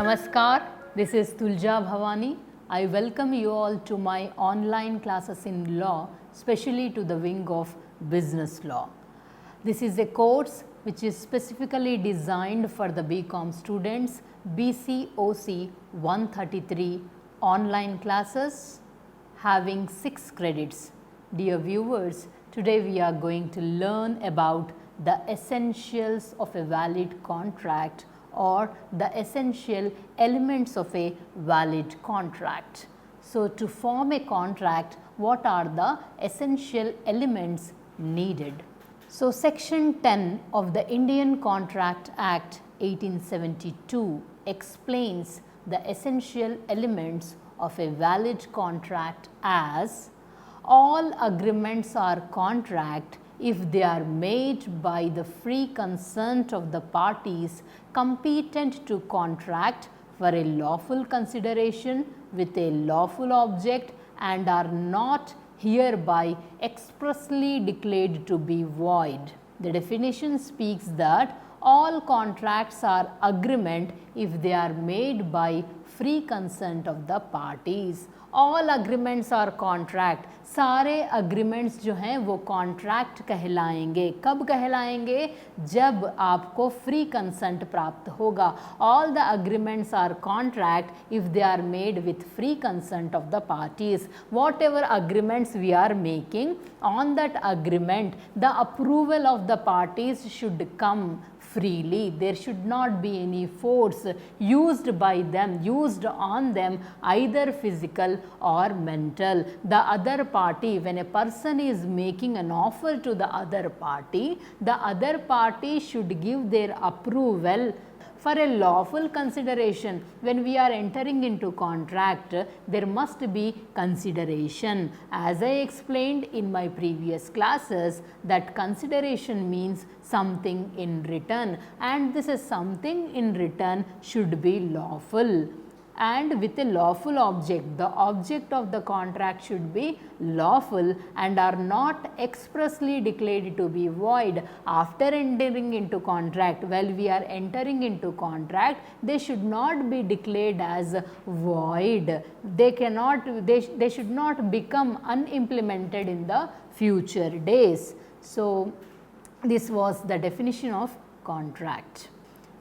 Namaskar, this is Tulja Bhavani. I welcome you all to my online classes in law, especially to the wing of business law. This is a course which is specifically designed for the BCom students, BCOC133 online classes having 6 credits. Dear viewers, today we are going to learn about the essentials of a valid contract or the essential elements of a valid contract. So, to form a contract, what are the essential elements needed? So, section 10 of the Indian Contract Act 1872 explains the essential elements of a valid contract as all agreements are contract if they are made by the free consent of the parties competent to contract for a lawful consideration with a lawful object and are not hereby expressly declared to be void. The definition speaks that all contracts are agreement if they are made by free consent of the parties. All agreements are contract. सारे agreements जो हैं वो contract कहलाएंगे. कब कहलाएंगे? जब आपको free consent प्राप्त होगा. All the agreements are contract if they are made with free consent of the parties. Whatever agreements we are making, on that agreement the approval of the parties should come freely. There should not be any force used by them, used on them, either physical or mental. The other party, when a person is making an offer to the other party should give their approval for a lawful consideration. When we are entering into contract, there must be consideration. As I explained in my previous classes, that consideration means something in return, and this is something in return should be lawful and with a lawful object. The object of the contract should be lawful and are not expressly declared to be void. After entering into contract, while we are entering into contract, they should not be declared as void. They should not become unimplemented in the future days. So, this was the definition of contract.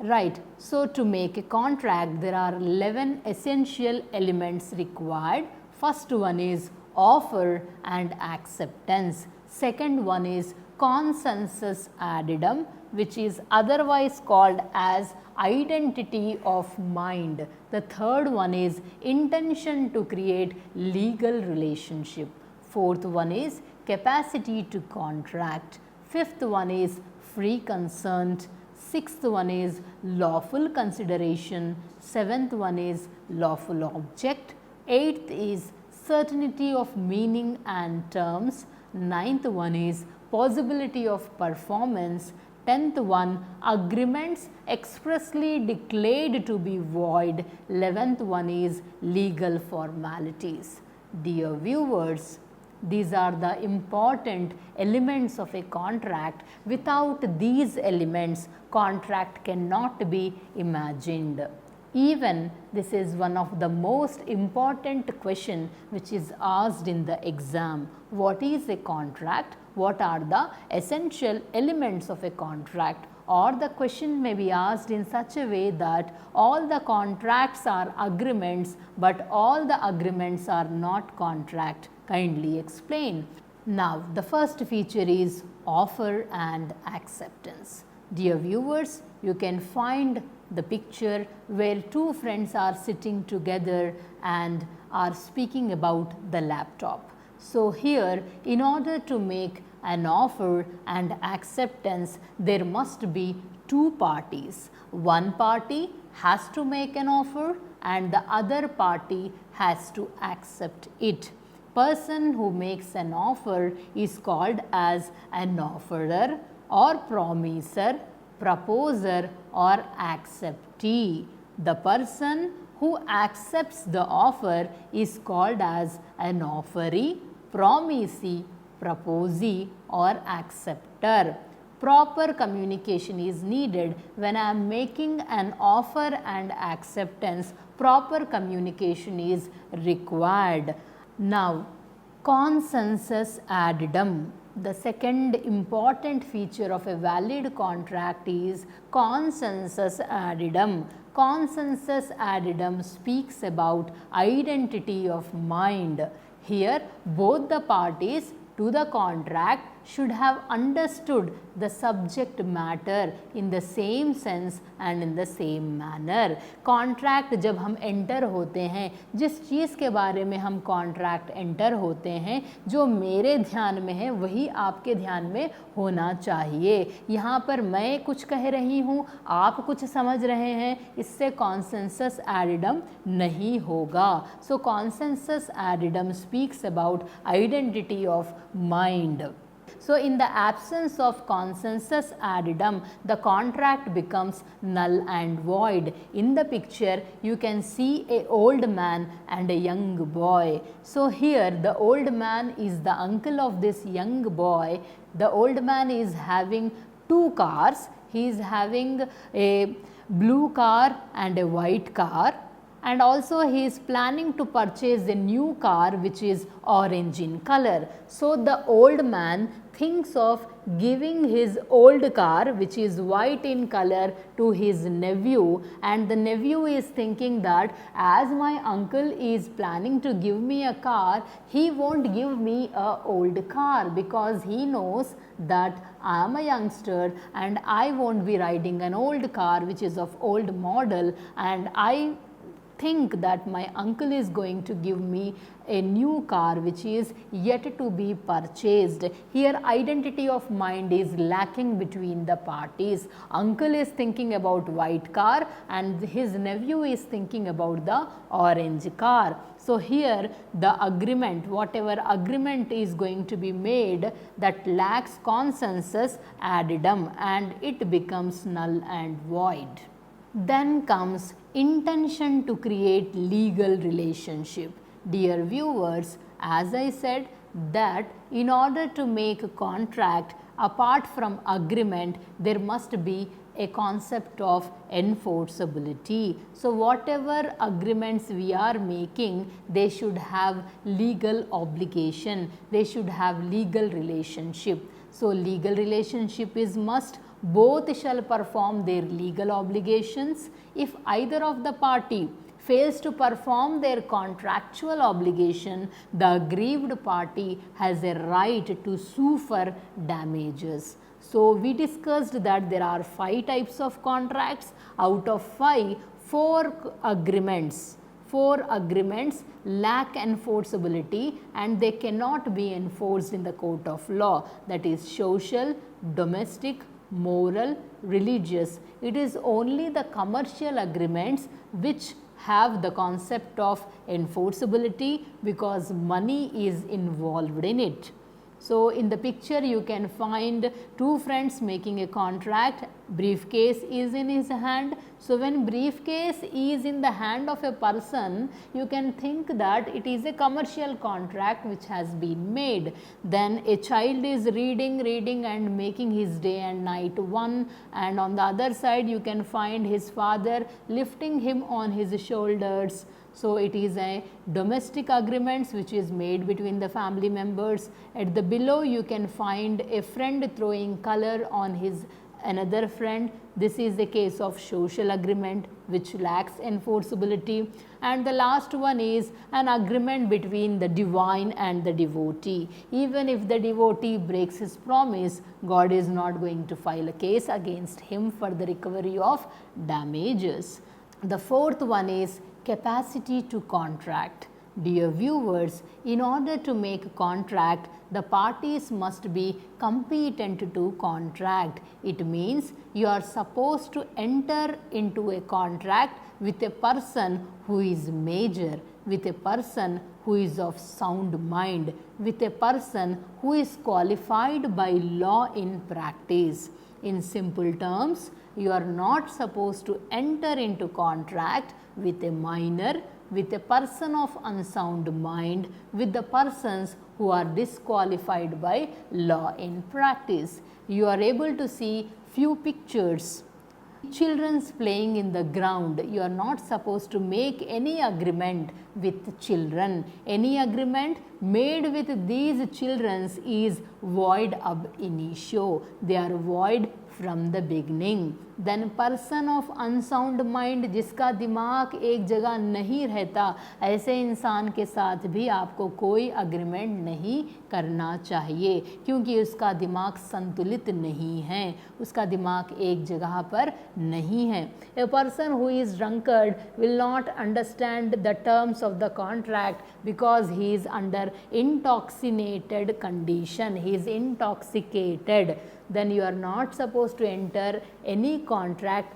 Right. So, to make a contract, there are 11 essential elements required. First one is offer and acceptance. Second one is consensus addendum, which is otherwise called as identity of mind. The third one is intention to create legal relationship. Fourth one is capacity to contract. Fifth one is free consent. Sixth one is lawful consideration. Seventh one is lawful object. Eighth is certainty of meaning and terms. Ninth one is possibility of performance. 10th one, agreements expressly declared to be void. 11th one is legal formalities. Dear viewers, these are the important elements of a contract. Without these elements, contract cannot be imagined. Even this is one of the most important question which is asked in the exam. What is a contract? What are the essential elements of a contract? Or the question may be asked in such a way that all the contracts are agreements, but all the agreements are not contract. Kindly explain. Now, the first feature is offer and acceptance. Dear viewers, you can find the picture where two friends are sitting together and are speaking about the laptop. So, here in order to make an offer and acceptance, there must be two parties. One party has to make an offer and the other party has to accept it. Person who makes an offer is called as an offerer or promiser, proposer or acceptee. The person who accepts the offer is called as an offeree, promisee, proposee or acceptor. Proper communication is needed when I am making an offer and acceptance. Proper communication is required. Now, consensus addendum. The second important feature of a valid contract is consensus addendum. Consensus addendum speaks about identity of mind. Here, both the parties to the contract should have understood the subject matter in the same sense and in the same manner. Contract जब हम enter होते हैं, जिस चीज़ के बारे में हम contract enter होते हैं, जो मेरे ध्यान में है वही आपके ध्यान में होना चाहिए. यहाँ पर मैं कुछ कह रही हूँ, आप कुछ समझ रहे हैं, इससे consensus addendum नहीं होगा. So consensus addendum speaks about identity of mind. So, in the absence of consensus addendum, the contract becomes null and void. In the picture, you can see a old man and a young boy. So, here the old man is the uncle of this young boy. The old man is having two cars. He is having a blue car and a white car. And also he is planning to purchase a new car which is orange in color. So, the old man thinks of giving his old car which is white in color to his nephew, and the nephew is thinking that as my uncle is planning to give me a car, he won't give me a old car because he knows that I am a youngster and I won't be riding an old car which is of old model, and I think that my uncle is going to give me a new car which is yet to be purchased. Here identity of mind is lacking between the parties. Uncle is thinking about white car and his nephew is thinking about the orange car. So, here the agreement, whatever agreement is going to be made, that lacks consensus addendum and it becomes null and void. Then comes intention to create legal relationship. Dear viewers, as I said that in order to make a contract, apart from agreement, there must be a concept of enforceability. So, whatever agreements we are making, they should have legal obligation, they should have legal relationship. So, legal relationship is must. Both shall perform their legal obligations. If either of the party fails to perform their contractual obligation, the aggrieved party has a right to sue for damages. So, we discussed that there are 5 types of contracts. Out of 5, 4 agreements lack enforceability and they cannot be enforced in the court of law, that is social, domestic, moral, religious. It is only the commercial agreements which have the concept of enforceability because money is involved in it. So, in the picture you can find 2 friends making a contract, briefcase is in his hand. So, when briefcase is in the hand of a person, you can think that it is a commercial contract which has been made. Then a child is reading and making his day and night one, and on the other side you can find his father lifting him on his shoulders. So, it is a domestic agreements which is made between the family members. At the below you can find a friend throwing color on his another friend. This is the case of social agreement which lacks enforceability. And the last one is an agreement between the divine and the devotee. Even if the devotee breaks his promise, God is not going to file a case against him for the recovery of damages. The fourth one is capacity to contract. Dear viewers, in order to make a contract, the parties must be competent to contract. It means you are supposed to enter into a contract with a person who is major, with a person who is of sound mind, with a person who is qualified by law in practice. In simple terms, you are not supposed to enter into contract with a minor, with a person of unsound mind with the persons who are disqualified by law in practice. You are able to see few pictures. Children's playing in the ground. You are not supposed to make any agreement with children. Any agreement made with these children is void ab initio. They are void from the beginning. Then person of unsound mind, जिसका दिमाग एक जगह नहीं रहता, ऐसे इंसान के साथ भी आपको कोई अग्रीमेंट नहीं करना चाहिए, क्योंकि उसका दिमाग संतुलित नहीं है, उसका दिमाग एक जगह पर नहीं है. A person who is drunkard will not understand the terms of the contract because he is under intoxicated condition, he is intoxicated. Then you are not supposed to enter any contract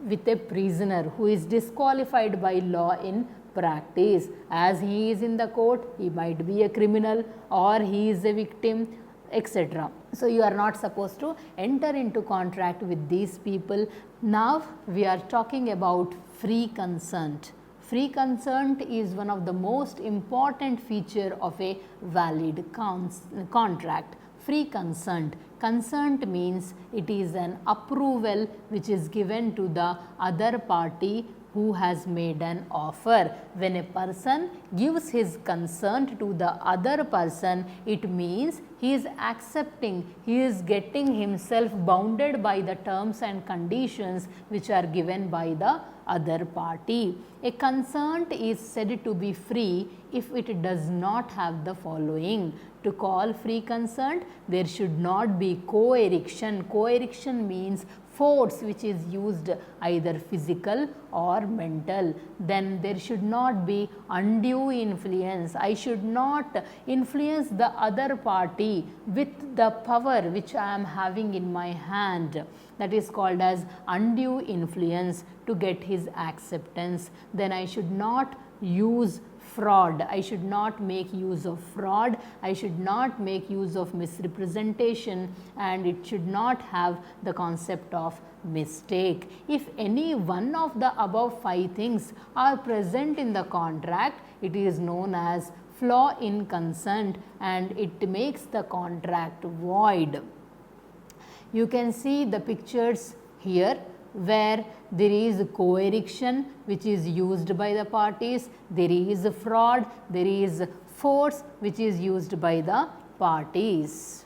with a prisoner who is disqualified by law in practice. As he is in the court, he might be a criminal or he is a victim, etc. So you are not supposed to enter into contract with these people. Now we are talking about free consent. Free consent is one of the most important feature of a valid contract. Free consent. Consent means it is an approval which is given to the other party who has made an offer. When a person gives his consent to the other person, it means he is accepting, he is getting himself bounded by the terms and conditions which are given by the other party. A consent is said to be free if it does not have the following. To call free consent, there should not be coercion. Coercion means force which is used either physical or mental. Then there should not be undue influence. I should not influence the other party with the power which I am having in my hand. That is called as undue influence to get his acceptance. Then I should not use fraud. I should not make use of fraud. I should not make use of misrepresentation, and it should not have the concept of mistake. If any one of the above 5 things are present in the contract, it is known as flaw in consent and it makes the contract void. You can see the pictures here where there is coercion which is used by the parties, there is fraud, there is force which is used by the parties.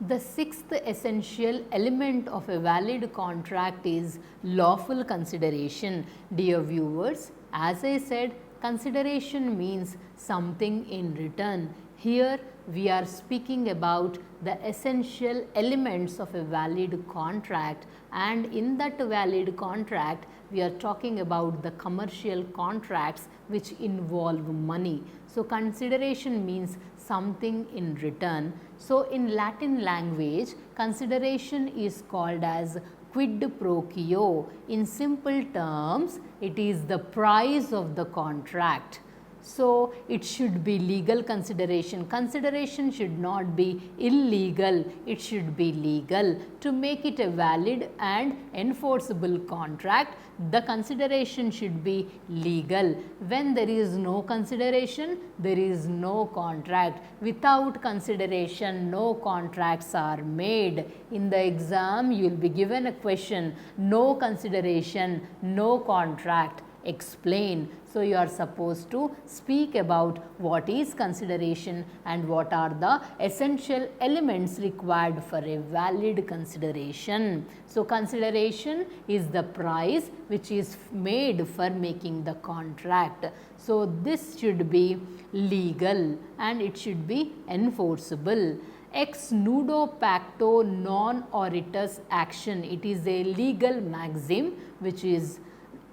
The sixth essential element of a valid contract is lawful consideration. Dear viewers, as I said, consideration means something in return. Here we are speaking about the essential elements of a valid contract, and in that valid contract we are talking about the commercial contracts which involve money. So consideration means something in return. So in Latin language, consideration is called as quid pro quo. In simple terms, it is the price of the contract. So it should be legal consideration. Consideration should not be illegal, it should be legal. To make it a valid and enforceable contract, the consideration should be legal. When there is no consideration, there is no contract. Without consideration, no contracts are made. In the exam, you will be given a question, no consideration, no contract. Explain. So you are supposed to speak about what is consideration and what are the essential elements required for a valid consideration. So consideration is the price which is made for making the contract. So this should be legal and it should be enforceable. Ex nudo pacto non oritus action. It is a legal maxim which is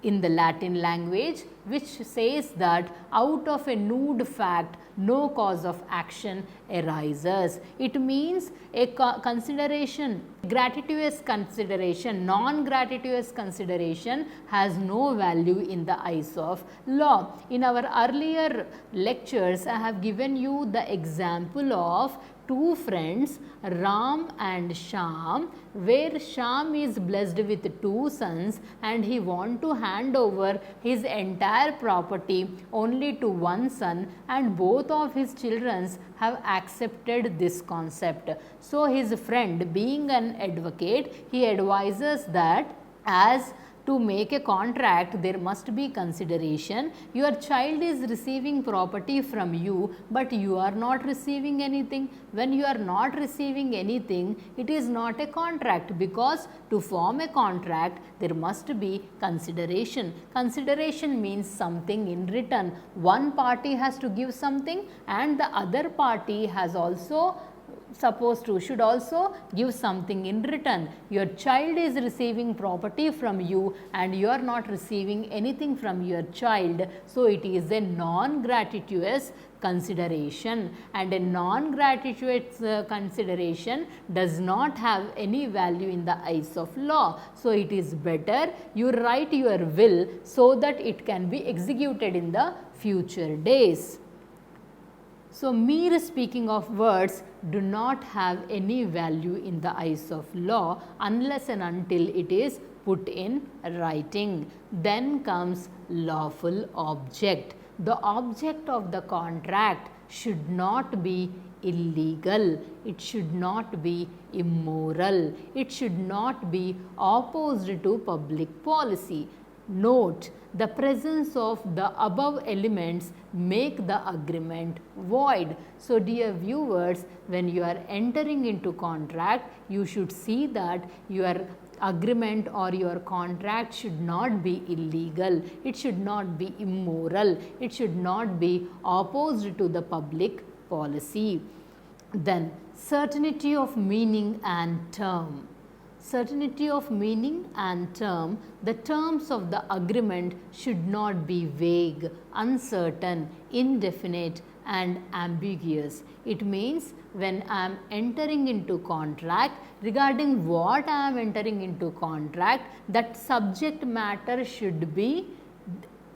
in the Latin language, which says that out of a nude fact no cause of action arises. It means a consideration, gratuitous consideration, non-gratuitous consideration has no value in the eyes of law. In our earlier lectures, I have given you the example of two friends, Ram and Shyam, where Shyam is blessed with two sons and he wants to hand over his entire property only to one son, and both of his children have accepted this concept. So his friend, being an advocate, he advises that as to make a contract there must be consideration. Your child is receiving property from you, but you are not receiving anything. When you are not receiving anything, it is not a contract, because to form a contract there must be consideration. Consideration means something in return. One party has to give something and the other party has also should also give something in return. Your child is receiving property from you and you are not receiving anything from your child. So it is a non-gratuitous consideration, and a non-gratuitous consideration does not have any value in the eyes of law. So it is better you write your will so that it can be executed in the future days. So mere speaking of words do not have any value in the eyes of law unless and until it is put in writing. Then comes lawful object. The object of the contract should not be illegal, it should not be immoral, it should not be opposed to public policy. Note, the presence of the above elements make the agreement void. So dear viewers, when you are entering into contract, you should see that your agreement or your contract should not be illegal, it should not be immoral, it should not be opposed to the public policy. Then certainty of meaning and term. Certainty of meaning and term. The terms of the agreement should not be vague, uncertain, indefinite and ambiguous. It means when I am entering into contract, regarding what I am entering into contract, that subject matter should be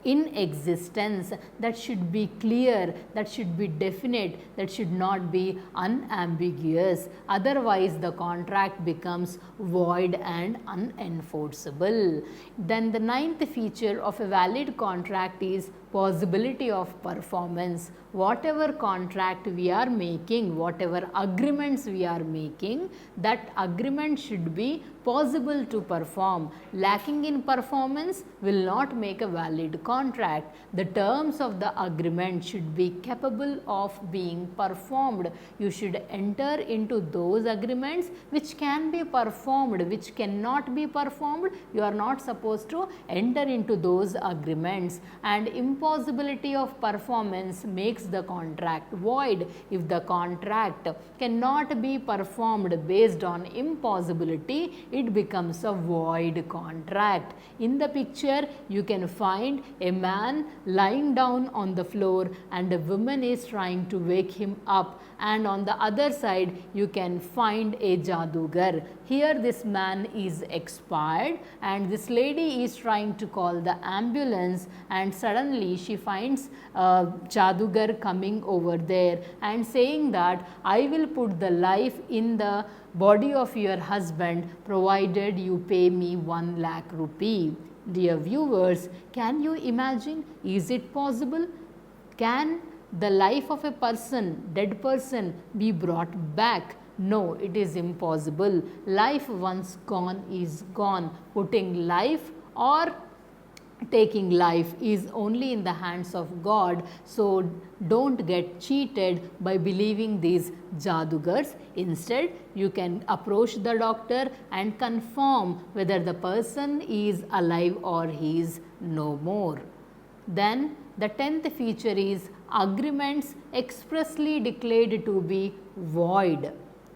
in existence, that should be clear, that should be definite, that should not be unambiguous. Otherwise, the contract becomes void and unenforceable. Then the ninth feature of a valid contract is possibility of performance. Whatever contract we are making, whatever agreements we are making, that agreement should be possible to perform. Lacking in performance will not make a valid contract. The terms of the agreement should be capable of being performed. You should enter into those agreements which can be performed, which cannot be performed. You are not supposed to enter into those agreements. And impossibility of performance makes the contract void. If the contract cannot be performed based on impossibility, it becomes a void contract. In the picture, you can find a man lying down on the floor and a woman is trying to wake him up, and on the other side you can find a jadugar. Here this man is expired and this lady is trying to call the ambulance, and suddenly she finds a jadugar coming over there and saying that I will put the life in the body of your husband provided you pay me 1 lakh rupee. Dear viewers, can you imagine? Is it possible? Can the life of a person, dead person, be brought back? No, it is impossible. Life once gone is gone. Putting life or taking life is only in the hands of God. So don't get cheated by believing these jadugars. Instead, you can approach the doctor and confirm whether the person is alive or he is no more. Then the 10th feature is agreements expressly declared to be void.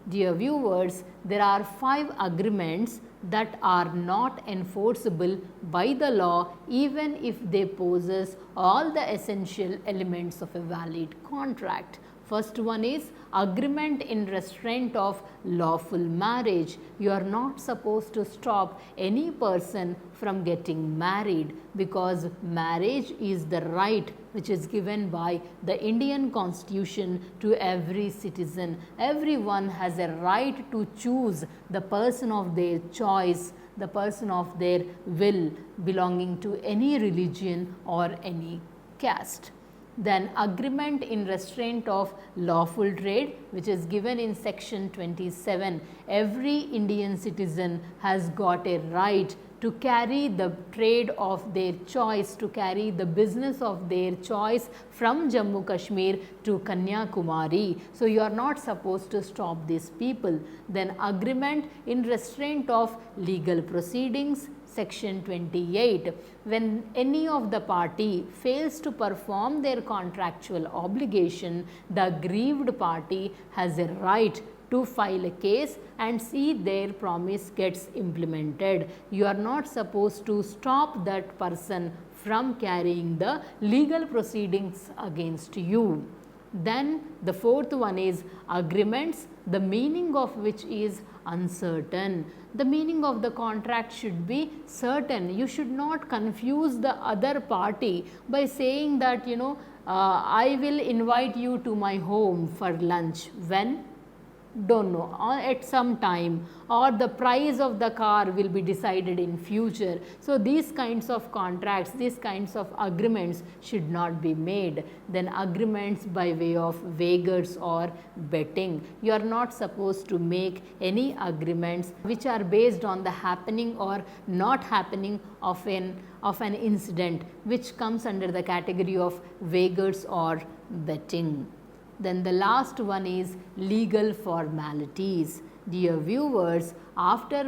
Dear viewers, there are 5 agreements that are not enforceable by the law even if they possess all the essential elements of a valid contract. First one is agreement in restraint of lawful marriage. You are not supposed to stop any person from getting married, because marriage is the right which is given by the Indian Constitution to every citizen. Everyone has a right to choose the person of their choice, the person of their will, belonging to any religion or any caste. Then agreement in restraint of lawful trade, which is given in section 27. Every Indian citizen has got a right to carry the trade of their choice, to carry the business of their choice from Jammu Kashmir to Kanyakumari. So, you are not supposed to stop these people. Then agreement in restraint of legal proceedings, section 28. When any of the party fails to perform their contractual obligation, the aggrieved party has a right to file a case and see their promise gets implemented. You are not supposed to stop that person from carrying the legal proceedings against you. Then the fourth one is agreements, the meaning of which is uncertain. The meaning of the contract should be certain. You should not confuse the other party by saying that, I will invite you to my home for lunch. When? Don't know, or at some time, or the price of the car will be decided in future. So, these kinds of contracts, these kinds of agreements should not be made. Then agreements by way of wagers or betting. You are not supposed to make any agreements which are based on the happening or not happening of an incident, which comes under the category of wagers or betting. Then the last one is legal formalities. Dear viewers, after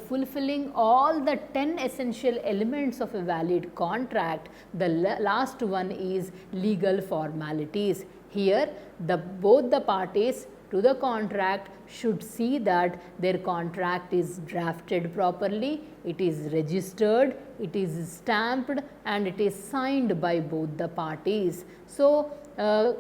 fulfilling all the 10 essential elements of a valid contract, the last one is legal formalities. Here, both the parties to the contract should see that their contract is drafted properly, it is registered, it is stamped, and it is signed by both the parties. So,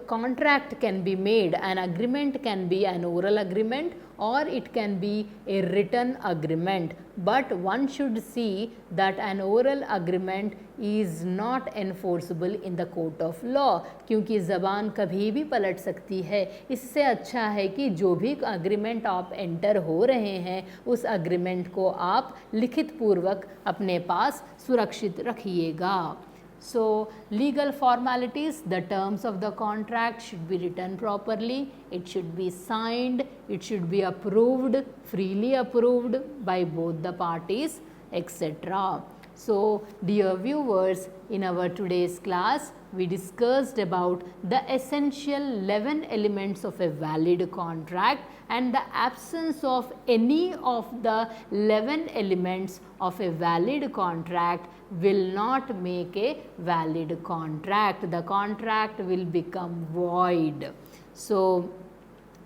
contract can be made, an agreement can be an oral agreement or it can be a written agreement, but one should see that an oral agreement is not enforceable in the court of law, क्योंकि ज़बान कभी भी पलट सकती है। इससे अच्छा है कि जो भी agreement आप enter हो रहे हैं, उस agreement को आप लिखित पूर्वक अपने पास सुरक्षित रखिएगा। So, legal formalities, the terms of the contract should be written properly, it should be signed, it should be approved, freely approved by both the parties, etc. So, dear viewers, in our today's class, we discussed about the essential 11 elements of a valid contract, and the absence of any of the 11 elements of a valid contract will not make a valid contract. The contract will become void. So,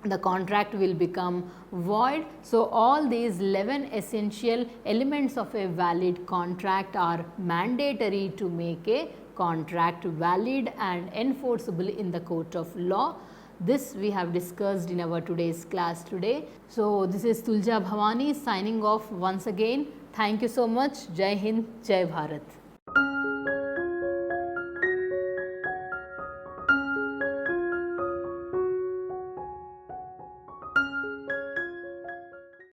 the contract will become void. So, all these 11 essential elements of a valid contract are mandatory to make a contract valid and enforceable in the court of law. This we have discussed in our today's class today. So, this is Tulja Bhavani signing off once again. Thank you so much. Jai Hind, Jai Bharat.